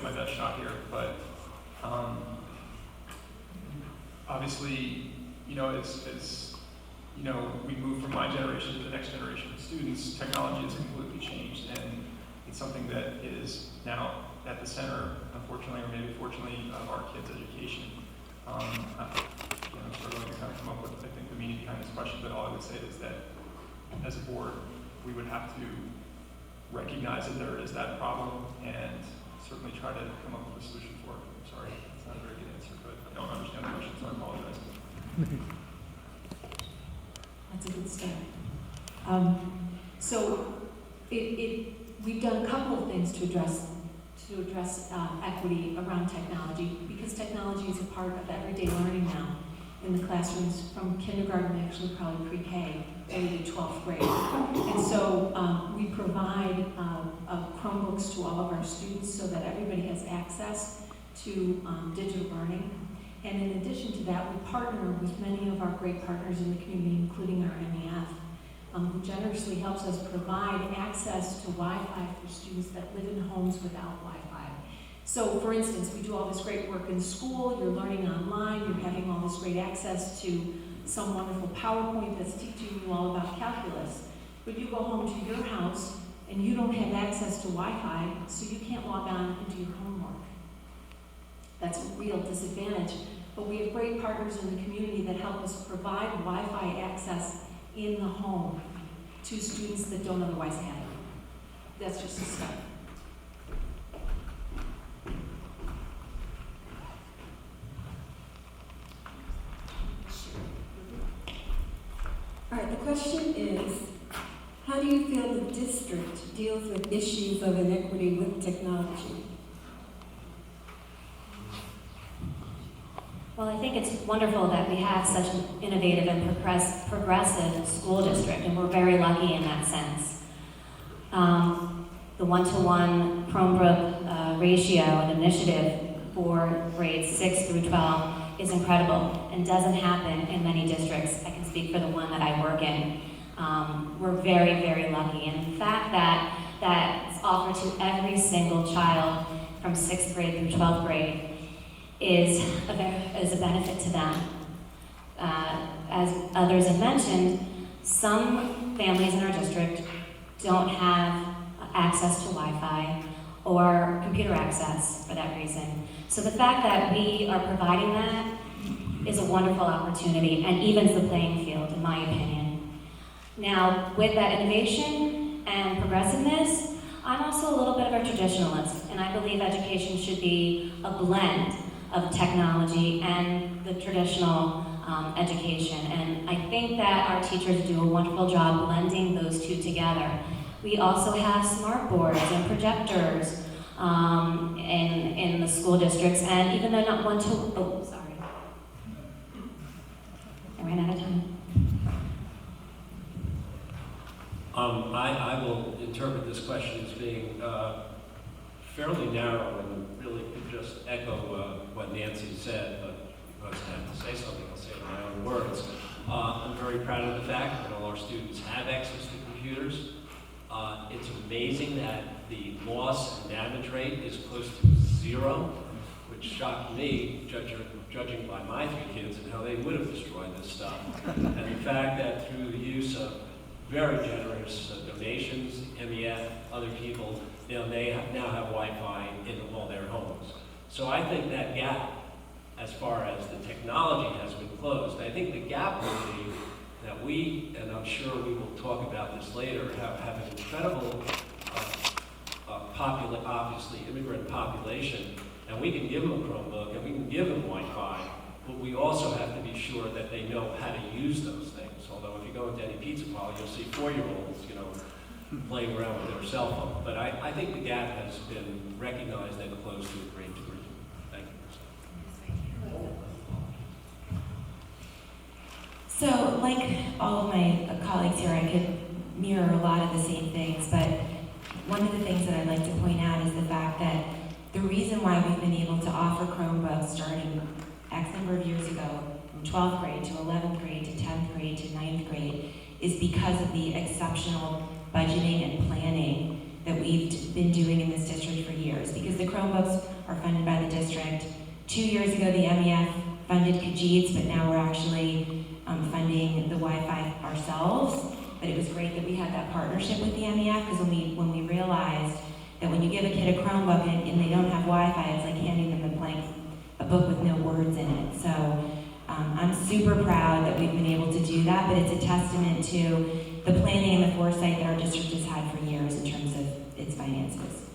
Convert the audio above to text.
my best shot here, but obviously, as we move from my generation to the next generation of students, technology has completely changed, and it's something that is now at the center, unfortunately, or maybe fortunately, of our kids' education. I'm struggling to kind of come up with, I think, the meaning behind this question, but all I would say is that as a board, we would have to recognize that there is that problem and certainly try to come up with a solution for it. I'm sorry, it's not a very good answer, but I don't understand the question, so I apologize. That's a good start. We've done a couple of things to address equity around technology, because technology is a part of everyday learning now in the classrooms from kindergarten, actually probably pre-K, early to 12th grade. And so we provide Chromebooks to all of our students so that everybody has access to digital learning. And in addition to that, we partner with many of our great partners in the community, including our MEF, who generously helps us provide access to Wi-Fi for students that live in homes without Wi-Fi. So, for instance, we do all this great work in school, you're learning online, you're having all this great access to some wonderful PowerPoint that's teaching you all about calculus. But you go home to your house and you don't have access to Wi-Fi, so you can't log on and do your homework. That's a real disadvantage. But we have great partners in the community that help us provide Wi-Fi access in the home to students that don't otherwise have it. That's just a start. All right, the question is, how do you feel the district deals with issues of inequity with technology? Well, I think it's wonderful that we have such an innovative and progressive school district, and we're very lucky in that sense. The one-to-one Chromebook ratio and initiative for grades 6 through 12 is incredible and doesn't happen in many districts. I can speak for the one that I work in. We're very, very lucky. And the fact that that's offered to every single child from 6th grade through 12th grade is a benefit to them. As others have mentioned, some families in our district don't have access to Wi-Fi or computer access for that reason. So the fact that we are providing that is a wonderful opportunity and evens the playing field, in my opinion. Now, with that innovation and progressiveness, I'm also a little bit of a traditionalist, and I believe education should be a blend of technology and the traditional education. And I think that our teachers do a wonderful job blending those two together. We also have smart boards and projectors in the school districts, and even though not one to, oh, sorry. I ran out of time. I will interpret this question as being fairly narrow and really could just echo what Nancy said, but because I have to say something, I'll say it in my own words. I'm very proud of the fact that all our students have access to computers. It's amazing that the loss and damage rate is close to 0, which shocked me, judging by my 3 kids and how they would have destroyed this stuff. And the fact that through the use of very generous donations, MEF, other people, they now have Wi-Fi in all their homes. So I think that gap, as far as the technology has been closed, I think the gap will be that we, and I'm sure we will talk about this later, have an incredible, obviously, immigrant population, and we can give them a Chromebook, and we can give them Wi-Fi, but we also have to be sure that they know how to use those things. Although if you go into any pizza parlor, you'll see 4-year-olds, playing around with their cell phone. But I think the gap has been recognized and closed to a great degree. Thank you. So, like all of my colleagues here, I could mirror a lot of the same things, but one of the things that I'd like to point out is the fact that the reason why we've been able to offer Chromebooks starting X number of years ago, from 12th grade to 11th grade to 10th grade to 9th grade, is because of the exceptional budgeting and planning that we've been doing in this district for years, because the Chromebooks are funded by the district. 2 years ago, the MEF funded Kajits, but now we're actually funding the Wi-Fi ourselves. But it was great that we had that partnership with the MEF, because when we realized that when you give a kid a Chromebook and they don't have Wi-Fi, it's like handing them a book with no words in it. So I'm super proud that we've been able to do that, but it's a testament to the planning and the foresight that our district has had for years in terms of its finances.